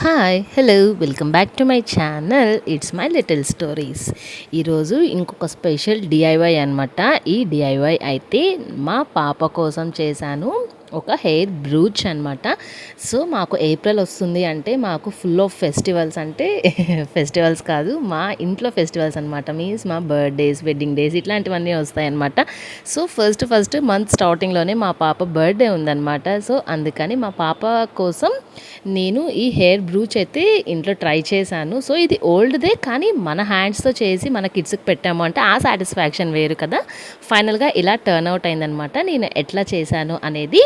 Hi hello welcome back to my channel it's my little stories. ఈరోజు ఇంకొక special DIY అనమాట. ఈ DIY అయితే మా పాప కోసం చేశాను. ఒక హెయిర్ బ్రూచ్ అనమాట. సో మాకు ఏప్రిల్ వస్తుంది అంటే మాకు ఫుల్ ఆఫ్ ఫెస్టివల్స్, అంటే ఫెస్టివల్స్ కాదు, మా ఇంట్లో ఫెస్టివల్స్ అనమాట. మీన్స్ మా బర్త్డేస్, వెడ్డింగ్ డేస్ ఇట్లాంటివన్నీ వస్తాయన్నమాట. సో ఫస్ట్ మంత్ స్టార్టింగ్లోనే మా పాప బర్త్డే ఉందన్నమాట. సో అందుకని మా పాప కోసం నేను ఈ హెయిర్ బ్రూచ్ అయితే ఇంట్లో ట్రై చేశాను. సో ఇది ఓల్డ్దే, కానీ మన హ్యాండ్స్తో చేసి మన కిడ్స్కి పెట్టాము అంటే ఆ సాటిస్ఫాక్షన్ వేరు కదా. ఫైనల్గా ఇలా టర్న్ అవుట్ అయిందనమాట. నేను ఎట్లా చేశాను అనేది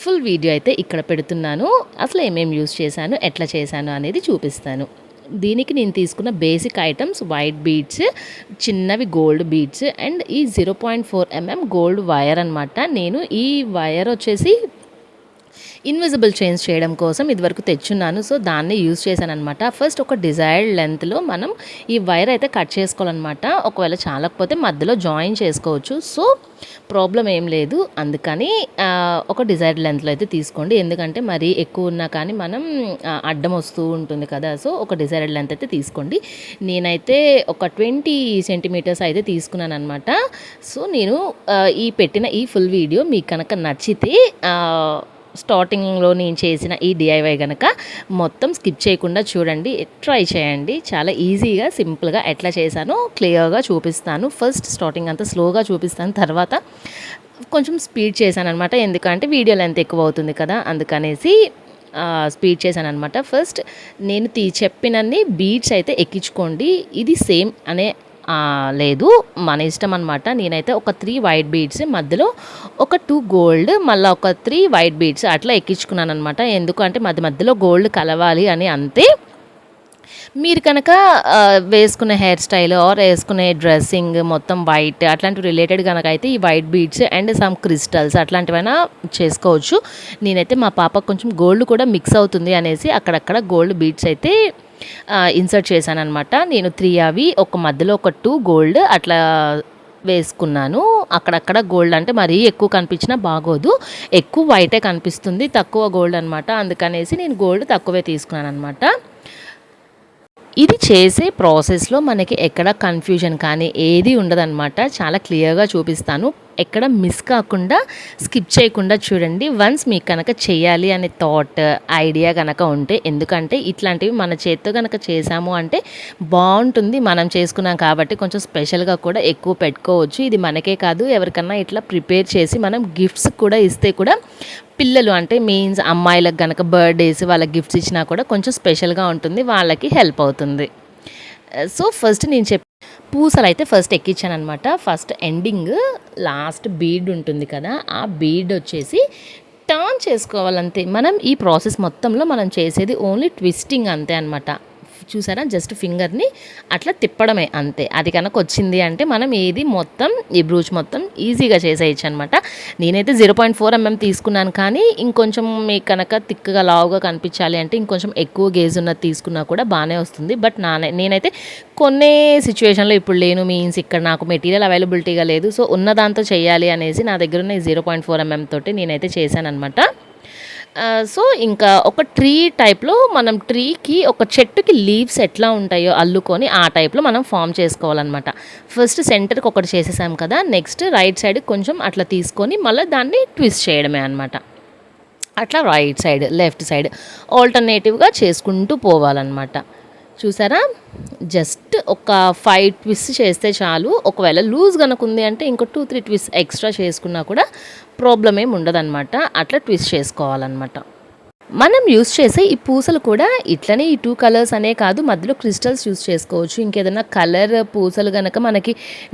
ఫుల్ వీడియో అయితే ఇక్కడ పెడుతున్నాను. అసలు ఏమేమి యూస్ చేశాను, ఎట్లా చేశాను అనేది చూపిస్తాను. దీనికి నేను తీసుకున్న బేసిక్ ఐటమ్స్ వైట్ బీడ్స్, చిన్నవి గోల్డ్ బీడ్స్ అండ్ ఈ 0.4 mm గోల్డ్ వైర్ అనమాట. నేను ఈ వైర్ వచ్చేసి ఇన్విజిబుల్ చైన్స్ చేయడం కోసం ఇదివరకు తెచ్చున్నాను. సో దాన్ని యూజ్ చేశాను అనమాట. ఫస్ట్ ఒక డిజైర్డ్ లెంత్లో మనం ఈ వైర్ అయితే కట్ చేసుకోవాలన్నమాట. ఒకవేళ చాలకపోతే మధ్యలో జాయిన్ చేసుకోవచ్చు. సో ప్రాబ్లం ఏం లేదు. అందుకని ఒక డిజైర్డ్ లెంత్లో అయితే తీసుకోండి. ఎందుకంటే మరీ ఎక్కువ ఉన్నా కానీ మనం అడ్డం వస్తూ ఉంటుంది కదా. సో ఒక డిజైర్డ్ లెంత్ అయితే తీసుకోండి. నేనైతే ఒక 20 సెంటీమీటర్స్ అయితే తీసుకున్నాను అనమాట. సో నేను ఈ పెట్టిన ఈ ఫుల్ వీడియో మీకు కనుక నచ్చితే స్టార్టింగ్లో నేను చేసిన ఈ డిఐవై కనుక మొత్తం స్కిప్ చేయకుండా చూడండి, ట్రై చేయండి. చాలా ఈజీగా సింపుల్గా ఎట్లా చేశానో క్లియర్గా చూపిస్తాను. ఫస్ట్ స్టార్టింగ్ అంతా స్లోగా చూపిస్తాను, తర్వాత కొంచెం స్పీడ్ చేశాను అనమాట. ఎందుకంటే వీడియో లెంత్ ఎక్కువ అవుతుంది కదా, అందుకనేసి స్పీడ్ చేశాను అనమాట. ఫస్ట్ నేను చెప్పినన్ని బీడ్స్ అయితే ఎక్కించుకోండి. ఇది సేమ్ అనే లేదు, మన ఇష్టం అనమాట. నేనైతే ఒక 3 వైట్ బీడ్స్, మధ్యలో ఒక 2 గోల్డ్, మళ్ళీ ఒక 3 వైట్ బీడ్స్ అట్లా ఎక్కించుకున్నాను అనమాట. ఎందుకంటే మధ్యలో గోల్డ్ కలవాలి అని, అంతే. మీరు కనుక వేసుకునే హెయిర్ స్టైల్ ఆర్ వేసుకునే డ్రెస్సింగ్ మొత్తం వైట్ అట్లాంటి రిలేటెడ్ కనుక అయితే ఈ white beads and some crystals అట్లాంటివైనా చేసుకోవచ్చు. నేనైతే మా పాపకు కొంచెం గోల్డ్ కూడా మిక్స్ అవుతుంది అనేసి అక్కడక్కడ గోల్డ్ బీడ్స్ అయితే ఇన్సర్ట్ చేశాను అనమాట. నేను 3 అవి, ఒక మధ్యలో ఒక 2 గోల్డ్ అట్లా వేసుకున్నాను. అక్కడక్కడ గోల్డ్ అంటే మరీ ఎక్కువ కనిపించినా బాగోదు, ఎక్కువ వైటే కనిపిస్తుంది, తక్కువ గోల్డ్ అనమాట. అందుకనేసి నేను గోల్డ్ తక్కువే తీసుకున్నాను అనమాట. ఇది చేసే ప్రాసెస్లో మనకి ఎక్కడ కన్ఫ్యూజన్ కానీ ఏది ఉండదన్నమాట. చాలా క్లియర్గా చూపిస్తాను, ఎక్కడ మిస్ కాకుండా స్కిప్ చేయకుండా చూడండి. వన్స్ మీకు కనుక చేయాలి అనే థాట్ ఐడియా కనుక ఉంటే, ఎందుకంటే ఇట్లాంటివి మన చేత్తో కనుక చేసాము అంటే బాగుంటుంది. మనం చేసుకున్నాం కాబట్టి కొంచెం స్పెషల్గా కూడా ఎక్కువ పెట్టుకోవచ్చు. ఇది మనకే కాదు, ఎవరికన్నా ఇట్లా ప్రిపేర్ చేసి మనం గిఫ్ట్స్ కూడా ఇస్తే కూడా, పిల్లలు అంటే మీన్స్ అమ్మాయిలకు కనుక బర్త్డేస్ వాళ్ళకి గిఫ్ట్స్ ఇచ్చినా కూడా కొంచెం స్పెషల్గా ఉంటుంది, వాళ్ళకి హెల్ప్ అవుతుంది. సో ఫస్ట్ నేను పూసలు అయితే ఫస్ట్ ఎక్కించాను అనమాట. ఫస్ట్ ఎండింగ్ లాస్ట్ బీడ్ ఉంటుంది కదా, ఆ బీడ్ వచ్చేసి టర్న్ చేసుకోవాలంతే. మనం ఈ ప్రాసెస్ మొత్తంలో మనం చేసేది ఓన్లీ ట్విస్టింగ్ అంతే అనమాట. చూసారా, జస్ట్ ఫింగర్ని అట్లా తిప్పడమే అంతే. అది కనుక వచ్చింది అంటే మనం ఏది మొత్తం ఈ బ్రూచ్ మొత్తం ఈజీగా చేసేయచ్చు అనమాట. నేనైతే 0.4 mm తీసుకున్నాను, కానీ ఇంకొంచెం మీకు కనుక తిక్కగా లావుగా కనిపించాలి అంటే ఇంకొంచెం ఎక్కువ గేజ్ ఉన్నది తీసుకున్నా కూడా బాగానే వస్తుంది. బట్ నేనైతే కొన్ని సిచ్యువేషన్లో ఇప్పుడు లేను, మీన్స్ ఇక్కడ నాకు మెటీరియల్ అవైలబిలిటీగా లేదు. సో ఉన్న దాంతో చేయాలి అనేసి నా దగ్గర ఉన్న 0.4 mm తోటి నేనైతే చేశాను అనమాట. సో ఇంకా ఒక ట్రీ టైప్లో, మనం ట్రీకి ఒక చెట్టుకి లీవ్స్ ఎట్లా ఉంటాయో అల్లుకొని ఆ టైప్లో మనం ఫామ్ చేసుకోవాలన్నమాట. ఫస్ట్ సెంటర్కి ఒకటి చేసేసాం కదా, నెక్స్ట్ రైట్ సైడ్ కొంచెం అట్లా తీసుకొని మళ్ళీ దాన్ని ట్విస్ట్ చేయడమే అనమాట. అట్లా రైట్ సైడ్ లెఫ్ట్ సైడ్ ఆల్టర్నేటివ్గా చేసుకుంటూ పోవాలన్నమాట. చూసారా, జస్ట్ ఒక 5 ట్విస్ట్ చేస్తే చాలు. ఒకవేళ లూజ్ కనుక ఉంది అంటే ఇంకో 2-3 ట్విస్ట్ ఎక్స్ట్రా చేసుకున్నా కూడా ప్రాబ్లం ఏమి ఉండదన్నమాట. అట్లా ట్విస్ట్ చేసుకోవాలన్నమాట. మనం యూస్ చేసే ఈ పూసలు కూడా ఇట్లనే ఈ 2 కలర్స్ అనే కాదు, మధ్యలో క్రిస్టల్స్ యూస్ చేసుకోవచ్చు. ఇంకేదైనా కలర్ పూసలు కనుక మనకి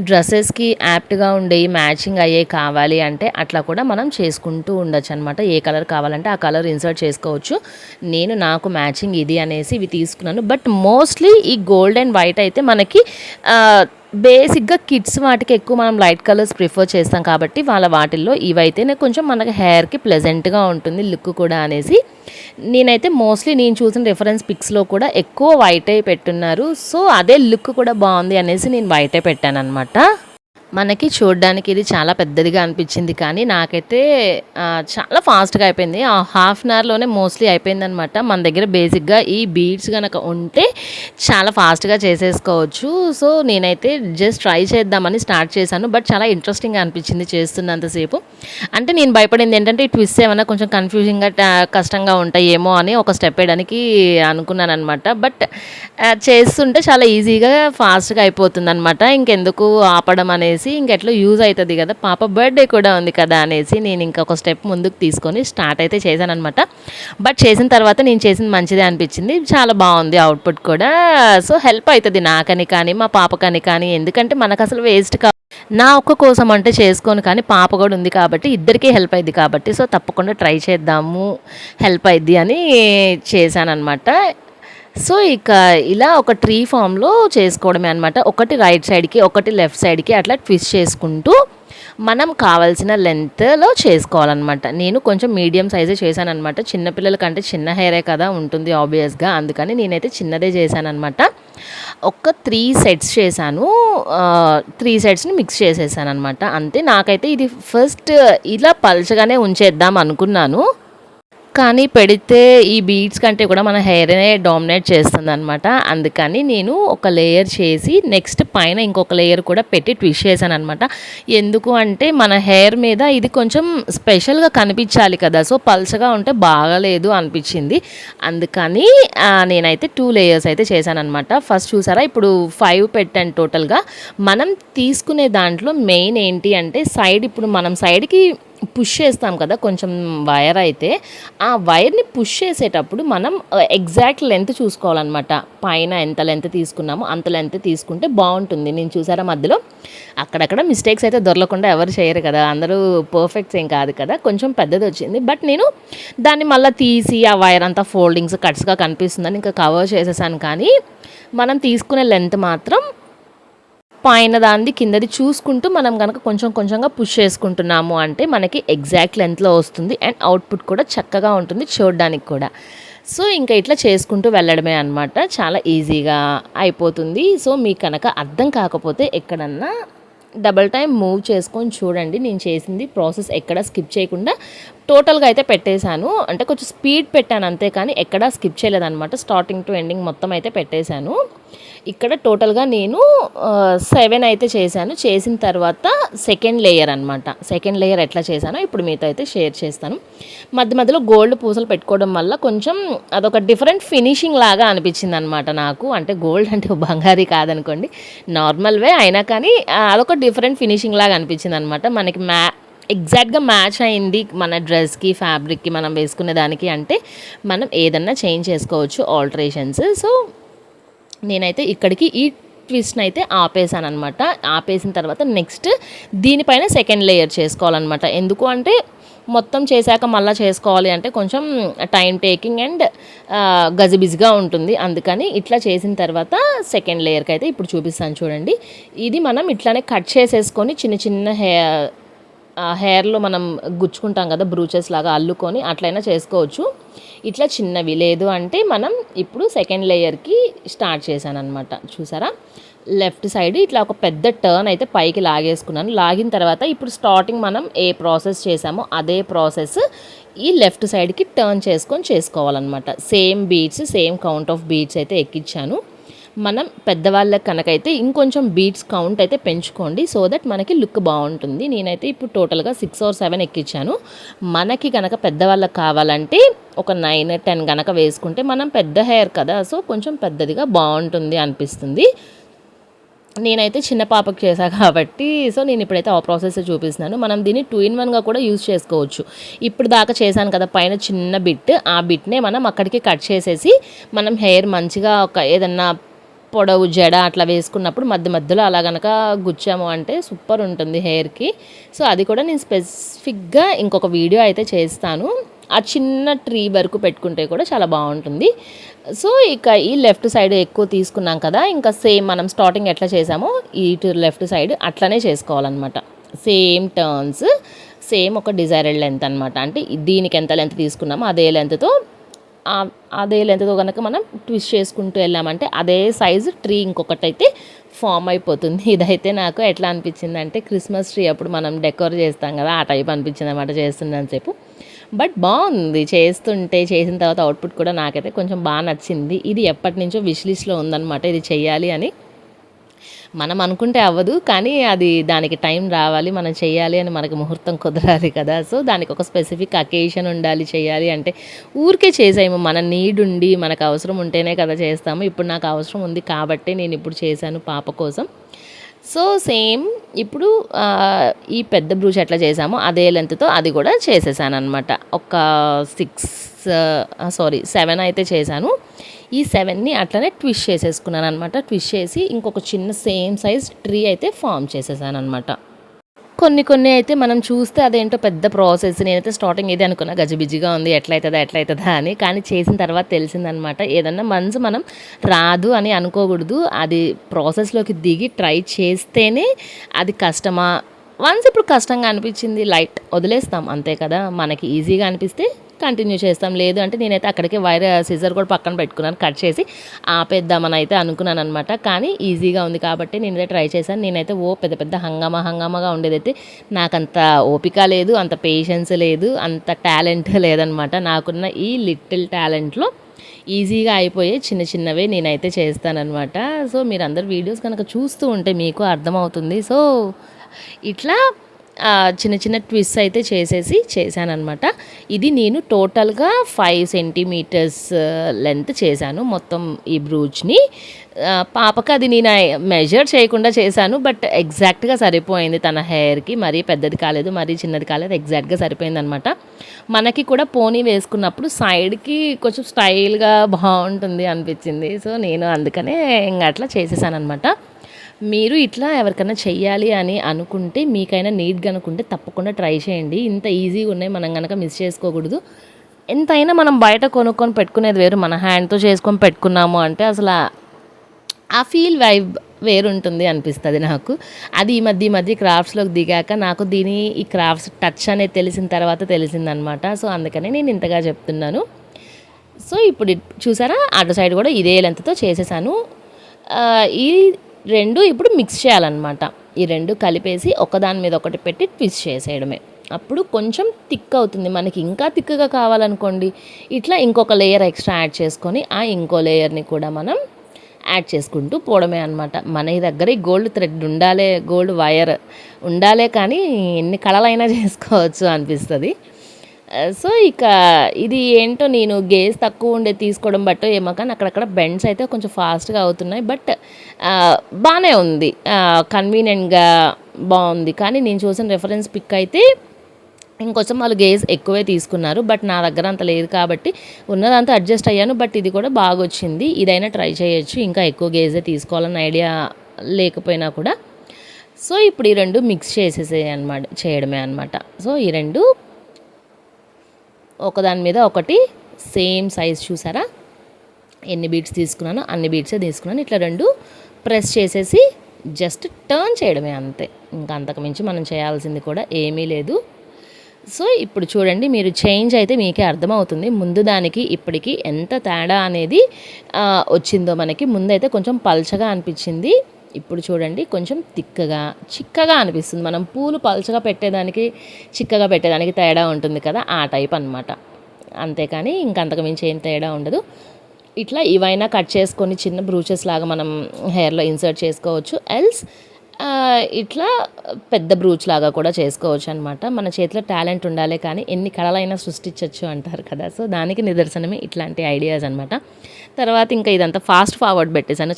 డ్రెస్సెస్కి యాప్ట్గా ఉండే మ్యాచింగ్ అయ్యే కావాలి అంటే అట్లా కూడా మనం చేసుకుంటూ ఉండొచ్చు అనమాట. ఏ కలర్ కావాలంటే ఆ కలర్ ఇన్సర్ట్ చేసుకోవచ్చు. నాకు మ్యాచింగ్ ఇది అనేసి ఇవి తీసుకున్నాను. బట్ మోస్ట్లీ ఈ గోల్డ్ అండ్ వైట్ అయితే మనకి బేసిక్గా కిడ్స్ వాటికి ఎక్కువ మనం లైట్ కలర్స్ ప్రిఫర్ చేస్తాం కాబట్టి వాళ్ళ వాటిల్లో ఇవైతేనే కొంచెం మనకి హెయిర్కి ప్లెజెంట్గా ఉంటుంది లుక్ కూడా అనేసి నేనైతే మోస్ట్లీ నేను చూసిన రిఫరెన్స్ పిక్స్లో కూడా ఎక్కువ వైటే పెట్టున్నారు. సో అదే లుక్ కూడా బాగుంది అనేసి నేను వైటే పెట్టాను అనమాట. మనకి చూడ్డానికి ఇది చాలా పెద్దదిగా అనిపించింది కానీ నాకైతే చాలా ఫాస్ట్‌గా అయిపోయింది. ఆ హాఫ్ అన్ అవర్‌లోనే మోస్ట్‌లీ అయిపోయిందనమాట. మన దగ్గర బేసిక్‌గా ఈ బీడ్స్ గనక ఉంటే చాలా ఫాస్ట్‌గా చేసేసుకోవచ్చు. సో, నేనైతే జస్ట్ ట్రై చేద్దామని స్టార్ట్ చేశాను. బట్ చాలా ఇంట్రెస్టింగ్‌గా అనిపించింది చేస్తున్నంత సేపు. అంటే నేను భయపడింది ఏంటంటే ఈ ట్విస్ట్స్ ఏమన్నా కొంచెం కన్‌ఫ్యూజింగ్‌గా కష్టంగా ఉంటాయేమో అని ఒక స్టెప్ వేయడానికి అనుకున్నాననమాట. బట్ చేస్తుంటే చాలా ఈజీగా ఫాస్ట్‌గా అయిపోతుందనమాట. ఇంకెందుకు ఆపడం అనేసి ఇంకెట్లా యూజ్ అవుతుంది కదా, పాప బర్త్డే కూడా ఉంది కదా అనేసి నేను ఇంకొక స్టెప్ ముందుకు తీసుకొని స్టార్ట్ అయితే చేశాననమాట. బట్ చేసిన తర్వాత నేను చేసింది మంచిదే అనిపించింది. చాలా బాగుంది అవుట్పుట్ కూడా. సో హెల్ప్ అవుతుంది నాకని కానీ మా పాపకని కానీ, ఎందుకంటే మనకు అసలు వేస్ట్ నా ఒక్క కోసం అంటే చేసుకోను కానీ పాప కూడా ఉంది కాబట్టి ఇద్దరికీ హెల్ప్ అయింది కాబట్టి సో తప్పకుండా ట్రై చేద్దాము, హెల్ప్ అయింది అని చేశానన్నమాట. సో ఇక ఇలా ఒక ట్రీ ఫామ్లో చేసుకోవడమే అనమాట. ఒకటి రైట్ సైడ్కి ఒకటి లెఫ్ట్ సైడ్కి అట్లా ట్విస్ట్ చేసుకుంటూ మనం కావాల్సిన లెంత్లో చేసుకోవాలన్నమాట. నేను కొంచెం మీడియం సైజే చేశానమాట. చిన్నపిల్లల కంటే చిన్న హెయిరే కదా ఉంటుంది ఆబ్వియస్గా, అందుకని నేనైతే చిన్నదే చేశానమాట. ఒక 3 సెట్స్ చేశాను. 3 సెట్స్ని మిక్స్ చేసేసాను అనమాట. అంతే. నాకైతే ఇది ఫస్ట్ ఇలా పల్చగానే ఉంచేద్దాం అనుకున్నాను, కానీ పెడితే ఈ బీడ్స్ కంటే కూడా మన హెయిర్‌నే డామినేట్ చేస్తుందనమాట. అందుకని నేను ఒక లేయర్ చేసి నెక్స్ట్ పైన ఇంకొక లేయర్ కూడా పెట్టి ట్విస్ట్ చేశాననమాట. ఎందుకు అంటే మన హెయిర్ మీద ఇది కొంచెం స్పెషల్‌గా కనిపించాలి కదా, సో పల్చగా ఉంటే బాగాలేదు అనిపించింది. అందుకని నేనైతే 2 లేయర్స్ అయితే చేశాననమాట. ఫస్ట్ చూసారా ఇప్పుడు 5 పెట్టాను టోటల్‌గా. మనం తీసుకునే దాంట్లో మెయిన్ ఏంటి అంటే సైడ్, ఇప్పుడు మనం సైడ్‌కి పుష్ చేస్తాం కదా కొంచెం వైర్ అయితే, ఆ వైర్ని పుష్ చేసేటప్పుడు మనం ఎగ్జాక్ట్ లెంత్ చూసుకోవాలన్నమాట. పైన ఎంత లెంత్ తీసుకున్నామో అంత లెంత్ తీసుకుంటే బాగుంటుంది. నేను చూసారా మధ్యలో అక్కడక్కడ మిస్టేక్స్ అయితే దొరకకుండా ఎవరు చేయరు కదా, అందరూ పర్ఫెక్ట్స్ ఏం కాదు కదా, కొంచెం పెద్దది వచ్చింది. బట్ నేను దాన్ని మళ్ళీ తీసి ఆ వైర్ అంతా ఫోల్డింగ్స్ కట్స్గా కనిపిస్తుందని ఇంకా కవర్ చేసేసాను. కానీ మనం తీసుకునే లెంత్ మాత్రం పైన దాన్ని కిందది చూసుకుంటూ మనం కనుక కొంచెం కొంచెంగా పుష్ చేసుకుంటున్నాము అంటే మనకి ఎగ్జాక్ట్ లెంత్లో వస్తుంది అండ్ అవుట్పుట్ కూడా చక్కగా ఉంటుంది చూడడానికి కూడా. సో ఇంకా ఇట్లా చేసుకుంటూ వెళ్ళడమే అనమాట. చాలా ఈజీగా అయిపోతుంది. సో మీకు కనుక అర్థం కాకపోతే ఎక్కడన్నా డబల్ టైం మూవ్ చేసుకొని చూడండి. నేను చేసింది ప్రాసెస్ ఎక్కడ స్కిప్ చేయకుండా టోటల్గా అయితే పెట్టేశాను. అంటే కొంచెం స్పీడ్ పెట్టాను అంతే, కానీ ఎక్కడా స్కిప్ చేయలేదన్నమాట. స్టార్టింగ్ టు ఎండింగ్ మొత్తం అయితే పెట్టేశాను. ఇక్కడ టోటల్గా నేను 7 అయితే చేశాను. చేసిన తర్వాత సెకండ్ లేయర్ అనమాట. సెకండ్ లేయర్ ఎట్లా చేశానో ఇప్పుడు మీతో అయితే షేర్ చేస్తాను. మధ్య మధ్యలో గోల్డ్ పూసలు పెట్టుకోవడం వల్ల కొంచెం అదొక డిఫరెంట్ ఫినిషింగ్ లాగా అనిపించింది అనమాట నాకు. అంటే గోల్డ్ అంటే బంగారీ కాదనుకోండి, నార్మల్వే అయినా కానీ అదొక డిఫరెంట్ ఫినిషింగ్ లాగా అనిపించింది అనమాట. మనకి ఎగ్జాక్ట్గా మ్యాచ్ అయింది మన డ్రెస్కి, ఫ్యాబ్రిక్కి, మనం వేసుకునే దానికి అంటే మనం ఏదన్నా చేంజ్ చేసుకోవచ్చు ఆల్టరేషన్స్. సో నేనైతే ఇక్కడికి ఈ ట్విస్ట్ని అయితే ఆపేసాను అనమాట. ఆపేసిన తర్వాత నెక్స్ట్ దీనిపైన సెకండ్ లేయర్ చేసుకోవాలన్నమాట. ఎందుకు అంటే మొత్తం చేశాక మళ్ళీ చేసుకోవాలి అంటే కొంచెం టైం టేకింగ్ అండ్ గజిబిజిగా ఉంటుంది. అందుకని ఇట్లా చేసిన తర్వాత సెకండ్ లేయర్కి అయితే ఇప్పుడు చూపిస్తాను చూడండి. ఇది మనం ఇట్లానే కట్ చేసేసుకొని చిన్న చిన్న హెయిర్లో మనం గుచ్చుకుంటాం కదా, బ్రూచెస్ లాగా అల్లుకొని అట్లయినా చేసుకోవచ్చు. ఇట్లా చిన్నవి లేదు అంటే మనం ఇప్పుడు సెకండ్ లేయర్కి స్టార్ట్ చేశాను అనమాట. చూసారా లెఫ్ట్ సైడ్ ఇట్లా ఒక పెద్ద టర్న్ అయితే పైకి లాగేసుకున్నాను. లాగిన తర్వాత ఇప్పుడు స్టార్టింగ్ మనం ఏ ప్రాసెస్ చేసామో అదే ప్రాసెస్ ఈ లెఫ్ట్ సైడ్కి టర్న్ చేసుకొని చేసుకోవాలన్నమాట. Same beads, same count of beads అయితే ఎక్కించాను. మనం పెద్దవాళ్ళకి కనుకైతే ఇంకొంచెం బీట్స్ కౌంట్ అయితే పెంచుకోండి, సో దట్ మనకి లుక్ బాగుంటుంది. నేనైతే ఇప్పుడు టోటల్గా 6 or 7 ఎక్కించాను. మనకి కనుక పెద్దవాళ్ళకి కావాలంటే ఒక 9, 10 కనుక వేసుకుంటే మనం పెద్ద హెయిర్ కదా, సో కొంచెం పెద్దదిగా బాగుంటుంది అనిపిస్తుంది. నేనైతే చిన్న పాపకు చేశాను కాబట్టి సో నేను ఇప్పుడైతే ఆ ప్రాసెస్ చూపిస్తున్నాను. మనం దీన్ని 2 in 1గా కూడా యూజ్ చేసుకోవచ్చు. ఇప్పుడు దాకా చేశాను కదా పైన చిన్న బిట్, ఆ బిట్నే మనం అక్కడికి కట్ చేసేసి మనం హెయిర్ మంచిగా ఒక ఏదన్నా పొడవు జడ అట్లా వేసుకున్నప్పుడు మధ్య మధ్యలో అలా కనుక గుచ్చాము అంటే సూపర్ ఉంటుంది హెయిర్కి. సో అది కూడా నేను స్పెసిఫిక్గా ఇంకొక వీడియో అయితే చేస్తాను. ఆ చిన్న ట్రీ వరకు పెట్టుకుంటే కూడా చాలా బాగుంటుంది. సో ఇక ఈ లెఫ్ట్ సైడ్ ఎక్కువ తీసుకున్నాం కదా, ఇంకా సేమ్ మనం స్టార్టింగ్ ఎట్లా చేసామో ఈ లెఫ్ట్ సైడ్ అట్లనే చేసుకోవాలన్నమాట. సేమ్ టర్న్స్, సేమ్ ఒక డిజైర్డ్ లెంత్ అనమాట. అంటే దీనికి ఎంత లెంత్ తీసుకున్నామో అదే లెంత్తో అదే లెంత్తో కనుక మనం ట్విస్ట్ చేసుకుంటూ వెళ్ళామంటే అదే సైజు ట్రీ ఇంకొకటైతే ఫామ్ అయిపోతుంది. ఇదైతే నాకు ఎట్లా అనిపించింది అంటే క్రిస్మస్ ట్రీ అప్పుడు మనం డెకోర్ చేస్తాం కదా, ఆ టైప్ అనిపించింది అనమాట చేస్తున్నాను సేపు. బట్ బాగుంది చేస్తుంటే, చేసిన తర్వాత అవుట్పుట్ కూడా నాకైతే కొంచెం బాగా నచ్చింది. ఇది ఎప్పటి నుంచో విష్ లిస్ట్లో ఉందన్నమాట, ఇది చెయ్యాలి అని. మనం అనుకుంటే అవ్వదు, కానీ అది దానికి టైం రావాలి, మనం చేయాలి అని మనకి ముహూర్తం కుదరాలి కదా. సో దానికి ఒక స్పెసిఫిక్ అకేషన్ ఉండాలి చేయాలి అంటే. ఊరికే చేసాము, మన నీడ్ ఉండి మనకు అవసరం ఉంటేనే కదా చేస్తాము. ఇప్పుడు నాకు అవసరం ఉంది కాబట్టి నేను ఇప్పుడు చేశాను పాప కోసం. సో సేమ్ ఇప్పుడు ఈ పెద్ద బ్రూచ్ ఎట్లా చేసామో అదే లెంత్తో అది కూడా చేసేసాను అనమాట. ఒక 7 అయితే చేశాను. ఈ 7ని అట్లనే ట్విస్ట్ చేసేసుకున్నాను అనమాట. ట్విస్ట్ చేసి ఇంకొక చిన్న సేమ్ సైజ్ ట్రీ అయితే ఫామ్ చేసేసాను అనమాట. కొన్ని అయితే మనం చూస్తే అదేంటో పెద్ద ప్రాసెస్. నేనైతే స్టార్టింగ్ ఇదే అనుకున్నా, గజిబిజిగా ఉంది, ఎట్లయితుందా అని. కానీ చేసిన తర్వాత తెలిసిందనమాట, ఏదన్నా మనసు మనం రాదు అని అనుకోకూడదు. అది ప్రాసెస్లోకి దిగి ట్రై చేస్తేనే అది కష్టమా. వన్స్ ఇప్పుడు కష్టంగా అనిపించింది లైట్ వదిలేస్తాం అంతే కదా. మనకి ఈజీగా అనిపిస్తే కంటిన్యూ చేస్తాం. లేదు అంటే నేనైతే అక్కడికే వైర్ సిజర్ కూడా పక్కన పెట్టుకున్నాను, కట్ చేసి ఆపేద్దామని అయితే అనుకున్నాను అనమాట. కానీ ఈజీగా ఉంది కాబట్టి నేనైతే ట్రై చేశాను. నేనైతే పెద్ద పెద్ద హంగామాగా ఉండేదైతే నాకంత ఓపిక లేదు, అంత పేషెన్స్ లేదు, అంత టాలెంట్ లేదనమాట. నాకున్న ఈ లిటిల్ టాలెంట్లో ఈజీగా అయిపోయే చిన్నవే నేనైతే చేస్తానన్నమాట. సో మీరందరూ వీడియోస్ కనుక చూస్తూ ఉంటే మీకు అర్థమవుతుంది. సో ఇట్లా చిన్న ట్విస్ట్ అయితే చేశానన్నమాట. ఇది నేను టోటల్గా 5 సెంటీమీటర్స్ లెంత్ చేశాను మొత్తం ఈ బ్రూచ్ని. పాపకి అది నేను మెజర్ చేయకుండా చేశాను, బట్ ఎగ్జాక్ట్గా సరిపోయింది తన హెయిర్కి. మరీ పెద్దది కాలేదు, మరీ చిన్నది కాలేదు, ఎగ్జాక్ట్గా సరిపోయింది అనమాట. మనకి కూడా పోనీ వేసుకున్నప్పుడు సైడ్కి కొంచెం స్టైల్గా బాగుంటుంది అనిపించింది. సో నేను అందుకనే ఇంకా అట్లా చేసేసాను అనమాట. మీరు ఇట్లా ఎవరికైనా చెయ్యాలి అని అనుకుంటే, మీకైనా నీట్గా అనుకుంటే తప్పకుండా ట్రై చేయండి. ఇంత ఈజీగా ఉన్నాయి, మనం కనుక మిస్ చేసుకోకూడదు. ఎంతైనా మనం బయట కొనుక్కొని పెట్టుకునేది వేరు, మన హ్యాండ్తో చేసుకొని పెట్టుకున్నాము అంటే అసలు ఆ ఫీల్ వైబ్ వేరుంటుంది అనిపిస్తుంది నాకు. అది ఈ మధ్య క్రాఫ్ట్స్లోకి దిగాక నాకు ఈ క్రాఫ్ట్స్ టచ్ అనేది తెలిసిన తర్వాత తెలిసిందనమాట. సో అందుకనే నేను ఇంతగా చెప్తున్నాను. సో ఇప్పుడు చూసారా, అటు సైడ్ కూడా ఇదే లెంత్తో చేసేసాను. ఈ 2 ఇప్పుడు మిక్స్ చేయాలన్నమాట. ఈ 2 కలిపేసి ఒకదాని మీద ఒకటి పెట్టి ట్విస్ట్ చేసేయడమే. అప్పుడు కొంచెం థిక్ అవుతుంది. మనకి ఇంకా థిక్గా కావాలనుకోండి, ఇట్లా ఇంకొక లేయర్ ఎక్స్ట్రా యాడ్ చేసుకొని ఆ ఇంకో లేయర్ని కూడా మనం యాడ్ చేసుకుంటూ పోవడమే అనమాట. మన దగ్గర గోల్డ్ థ్రెడ్ ఉండాలే, గోల్డ్ వైర్ ఉండాలే, కానీ ఎన్ని కళలైనా చేసుకోవచ్చు అనిపిస్తుంది. సో ఇక ఇది ఏంటో నేను గేజ్ తక్కువ ఉండే తీసుకోవడం బట్టో ఏమో, కానీ అక్కడక్కడ బెండ్స్ అయితే కొంచెం ఫాస్ట్గా అవుతున్నాయి. బట్ బాగానే ఉంది, కన్వీనియంట్గా బాగుంది. కానీ నేను చూసిన రెఫరెన్స్ పిక్ అయితే ఇంకొంచెం వాళ్ళు గేజ్ ఎక్కువే తీసుకున్నారు, బట్ నా దగ్గర అంత లేదు కాబట్టి ఉన్నదంతా అడ్జస్ట్ అయ్యాను. బట్ ఇది కూడా బాగా వచ్చింది, ఇదైనా ట్రై చేయొచ్చు. ఇంకా ఎక్కువ గేజే తీసుకోవాలని ఐడియా లేకపోయినా కూడా. సో ఇప్పుడు ఈ 2 మిక్స్ చేయడమే అనమాట. సో ఈ 2 ఒకదాని మీద ఒకటి సేమ్ సైజ్, చూసారా ఎన్ని బీట్స్ తీసుకున్నానో అన్ని బీట్సే తీసుకున్నాను. ఇట్లా 2 ప్రెస్ చేసేసి జస్ట్ టర్న్ చేయడమే అంతే. ఇంకా అంతకుమించి మనం చేయాల్సింది కూడా ఏమీ లేదు. సో ఇప్పుడు చూడండి, మీరు చేంజ్ అయితే మీకే అర్థమవుతుంది. ముందు దానికి ఇప్పటికి ఎంత తేడా అనేది వచ్చిందో మనకి. ముందైతే కొంచెం పల్చగా అనిపించింది, ఇప్పుడు చూడండి కొంచెం చిక్కగా అనిపిస్తుంది. మనం పూలు పల్చగా పెట్టేదానికి చిక్కగా పెట్టేదానికి తేడా ఉంటుంది కదా, ఆ టైప్ అనమాట. అంతేకాని ఇంకంతకు మించి ఏం తేడా ఉండదు. ఇట్లా ఇవైనా కట్ చేసుకొని చిన్న బ్రూచెస్ లాగా మనం హెయిర్లో ఇన్సర్ట్ చేసుకోవచ్చు. ఎల్స్ ఇట్లా పెద్ద బ్రూచ్ లాగా కూడా చేసుకోవచ్చు అనమాట. మన చేతిలో టాలెంట్ ఉండాలి, కానీ ఎన్ని కళలైనా సృష్టించవచ్చు అంటారు కదా. సో దానికి నిదర్శనమే ఇట్లాంటి ఐడియాస్ అనమాట. తర్వాత ఇంకా ఇదంతా ఫాస్ట్ ఫార్వర్డ్ పెట్టేశాను,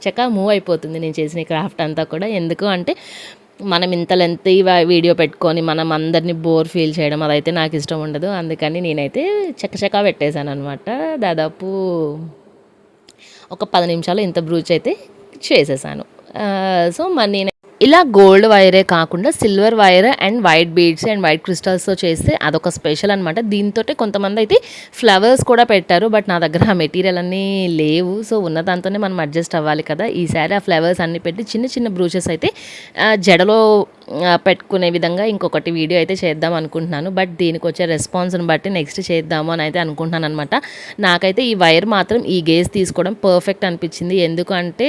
చక్క మూవ్ అయిపోతుంది నేను చేసిన క్రాఫ్ట్ అంతా కూడా. ఎందుకు అంటే మనం ఇంత లెంత్ వీడియో పెట్టుకొని మనం అందరినీ బోర్ ఫీల్ చేయడం అదైతే నాకు ఇష్టం ఉండదు. అందుకని నేనైతే చక్క పెట్టేశాను అనమాట. దాదాపు ఒక 10 నిమిషాలు ఇంత బ్రూచ్ అయితే చేసేసాను. సో మరి నేను ఇలా గోల్డ్ వైరే కాకుండా silver wire and white beads and white క్రిస్టల్స్తో చేస్తే అదొక స్పెషల్ అనమాట. దీంతో కొంతమంది అయితే ఫ్లవర్స్ కూడా పెట్టారు, బట్ నా దగ్గర ఆ మెటీరియల్ అన్నీ లేవు. సో ఉన్న దాంతోనే మనం అడ్జస్ట్ అవ్వాలి కదా. ఈసారి ఆ ఫ్లవర్స్ అన్నీ పెట్టి చిన్న బ్రూచెస్ అయితే జడలో పెట్టుకునే విధంగా ఇంకొకటి వీడియో అయితే చేద్దాం అనుకుంటున్నాను. బట్ దీనికి వచ్చే రెస్పాన్స్ని బట్టి నెక్స్ట్ చేద్దాము అని అయితే అనుకుంటున్నాను అనమాట. నాకైతే ఈ వైర్ మాత్రం ఈ గేజ్ తీసుకోవడం పర్ఫెక్ట్ అనిపించింది. ఎందుకంటే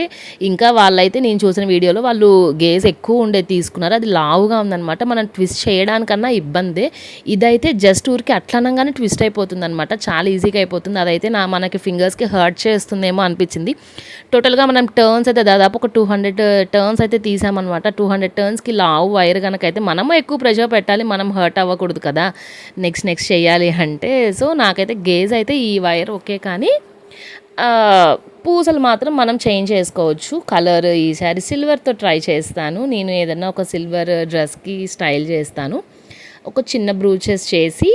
ఇంకా వాళ్ళైతే నేను చూసిన వీడియోలో వాళ్ళు గేజ్ ఎక్కువ ఉండేది తీసుకున్నారు. అది లావుగా ఉందనమాట. మనం ట్విస్ట్ చేయడానికన్నా ఇబ్బందే. ఇదైతే జస్ట్ ఊరికి అట్లనంగానే ట్విస్ట్ అయిపోతుంది అనమాట. చాలా ఈజీగా అయిపోతుంది. అదైతే మనకి ఫింగర్స్కి హర్ట్ చేస్తుందేమో అనిపించింది. టోటల్గా మనం టర్న్స్ అయితే దాదాపు ఒక 200 టర్న్స్ అయితే తీసామన్నమాట. 200 టర్న్స్కి లావు వైర్ కనుక అయితే మనము ఎక్కువ ప్రెషర్ పెట్టాలి, మనం హర్ట్ అవ్వకూడదు కదా నెక్స్ట్ చేయాలి అంటే. సో నాకైతే గేజ్ అయితే ఈ వైర్ ఓకే, కానీ పూసలు మాత్రం మనం చేంజ్ చేసుకోవచ్చు. కలర్ ఈసారి సిల్వర్తో ట్రై చేస్తాను. నేను ఏదన్నా ఒక సిల్వర్ డ్రెస్కి స్టైల్ చేస్తాను. ఒక చిన్న బ్రూచెస్ చేసి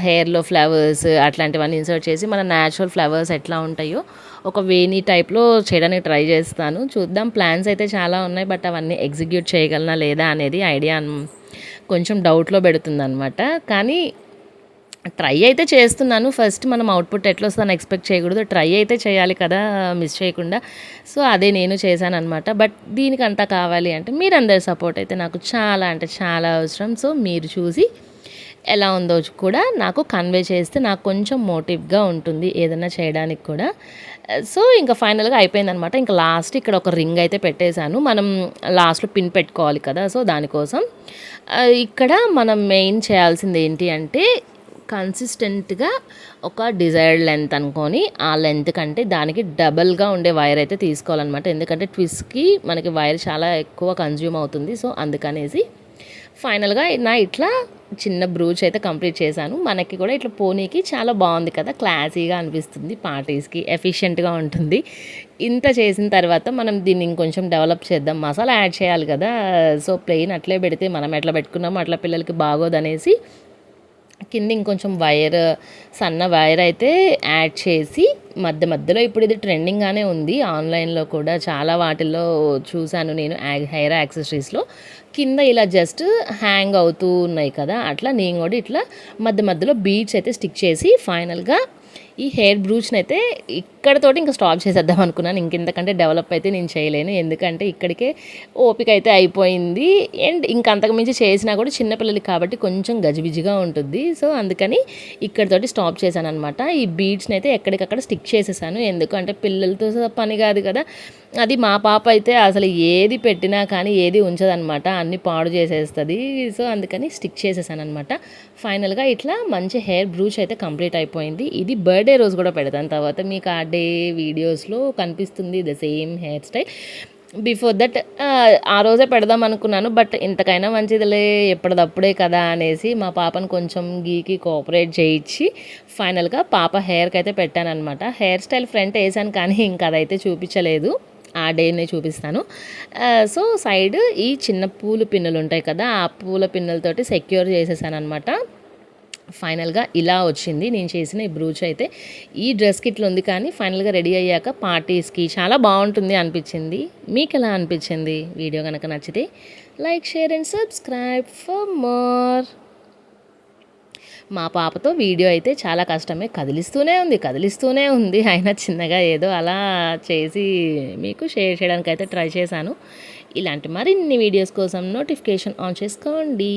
హెయిర్లో ఫ్లవర్స్ అట్లాంటివన్నీ ఇన్సర్ట్ చేసి మన న్యాచురల్ ఫ్లవర్స్ ఎట్లా ఉంటాయో ఒక వేణీ టైప్లో చేయడానికి ట్రై చేస్తాను. చూద్దాం. ప్లాన్స్ అయితే చాలా ఉన్నాయి, బట్ అవన్నీ ఎగ్జిక్యూట్ చేయగలనా లేదా అనేది ఐడియా కొంచెం డౌట్లో పెడుతుంది అనమాట. కానీ ట్రై అయితే చేస్తున్నాను. ఫస్ట్ మనం అవుట్పుట్ ఎట్లా వస్తుందని ఎక్స్పెక్ట్ చేయకూడదు, ట్రై అయితే చేయాలి కదా మిస్ చేయకుండా. సో అదే నేను చేశాను అనమాట. బట్ దీనికి అంతా కావాలి అంటే మీరందరి సపోర్ట్ అయితే నాకు చాలా అంటే చాలా అవసరం. సో మీరు చూసి ఎలా ఉందో కూడా నాకు కన్వే చేస్తే నాకు కొంచెం మోటివ్గా ఉంటుంది ఏదైనా చేయడానికి కూడా. సో ఇంకా ఫైనల్గా అయిపోయిందనమాట. ఇంకా లాస్ట్ ఇక్కడ ఒక రింగ్ అయితే పెట్టేశాను. మనం లాస్ట్లో పిన్ పెట్టుకోవాలి కదా, సో దానికోసం ఇక్కడ మనం మెయిన్ చేయాల్సింది ఏంటి అంటే కన్సిస్టెంట్గా ఒక డిజైర్డ్ లెంత్ అనుకొని ఆ లెంత్ కంటే దానికి డబల్గా ఉండే వైర్ అయితే తీసుకోవాలన్నమాట. ఎందుకంటే ట్విస్ట్కి మనకి వైర్ చాలా ఎక్కువ కన్జ్యూమ్ అవుతుంది. సో అందుకనేసి ఫైనల్గా నా ఇట్లా చిన్న బ్రూచ్ అయితే కంప్లీట్ చేశాను. మనకి కూడా ఇట్లా పోనీకి చాలా బాగుంది కదా, క్లాసీగా అనిపిస్తుంది, పార్టీస్కి ఎఫిషియెంట్గా ఉంటుంది. ఇంత చేసిన తర్వాత మనం దీన్ని ఇంకొంచెం డెవలప్ చేద్దాం, మసాలా యాడ్ చేయాలి కదా. సో ప్లెయిన్ అట్లే పెడితే మనం ఎట్లా పెట్టుకున్నామో అట్లా పిల్లలకి బాగోదనేసి కింద ఇంకొంచెం వైర్, సన్న వైర్ అయితే యాడ్ చేసి మధ్యలో ఇప్పుడు ఇది ట్రెండింగ్గానే ఉంది. ఆన్లైన్లో కూడా చాలా వాటిల్లో చూశాను నేను, హెయిర్ యాక్సెసరీస్లో కింద ఇలా జస్ట్ హ్యాంగ్ అవుతూ ఉన్నాయి కదా, అట్లా నేను కూడా ఇట్లా మధ్యలో బీడ్స్ అయితే స్టిక్ చేసి ఫైనల్గా ఈ హెయిర్ బ్రూచ్ని అయితే ఇక్కడతోటి ఇంకా స్టాప్ చేసేద్దాం అనుకున్నాను. ఇంకెంతకంటే డెవలప్ అయితే నేను చేయలేను, ఎందుకంటే ఇక్కడికే ఓపిక అయితే అయిపోయింది. అండ్ ఇంకంతకు మించి చేసినా కూడా చిన్నపిల్లలకి కాబట్టి కొంచెం గజిబిజిగా ఉంటుంది. సో అందుకని ఇక్కడతోటి స్టాప్ చేశాను అనమాట. ఈ బీడ్స్ని అయితే ఎక్కడికక్కడ స్టిక్ చేసేసాను, ఎందుకంటే పిల్లలతో పని కాదు కదా. అది మా పాప అయితే అసలు ఏది పెట్టినా కానీ ఏది ఉంచదనమాట, అన్నీ పాడు చేసేస్తుంది. సో అందుకని స్టిక్ చేసేసాను అనమాట. ఫైనల్గా ఇట్లా మంచి హెయిర్ బ్రూచ్ అయితే కంప్లీట్ అయిపోయింది. ఇది బర్త్డే రోజు కూడా పెడతాను, తర్వాత మీకు ఆ డే వీడియోస్లో కనిపిస్తుంది the same hair style. Before that ఆ రోజే పెడదాం అనుకున్నాను, బట్ ఇంతకైనా మంచిదిలే ఎప్పటిదప్పుడే కదా అనేసి మా పాపను కొంచెం గీకి కోఆపరేట్ చేయించి ఫైనల్గా పాప హెయిర్కి అయితే పెట్టాను అనమాట. హెయిర్ స్టైల్ ఫ్రంట్ వేసాను, కానీ ఇంకా అదైతే చూపించలేదు, ఆ డేనే చూపిస్తాను. సో సైడ్ ఈ చిన్న పూల పిన్నులు ఉంటాయి కదా, ఆ పూల పిన్నులతోటి సెక్యూర్ చేసేసాను అనమాట. ఫైనల్గా ఇలా వచ్చింది నేను చేసిన ఈ బ్రూచ్ అయితే. ఈ డ్రెస్కి ఇట్లా ఉంది, కానీ ఫైనల్గా రెడీ అయ్యాక పార్టీస్కి చాలా బాగుంటుంది అనిపించింది. మీకు ఎలా అనిపించింది? వీడియో కనుక నచ్చితే like, share and subscribe for more. మా పాపతో వీడియో అయితే చాలా కష్టమే, కదిలిస్తూనే ఉంది. అయినా చిన్నగా ఏదో అలా చేసి మీకు షేర్ చేయడానికి అయితే ట్రై చేశాను. ఇలాంటి మరిన్ని వీడియోస్ కోసం నోటిఫికేషన్ ఆన్ చేసుకోండి.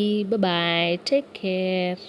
Bye, take care.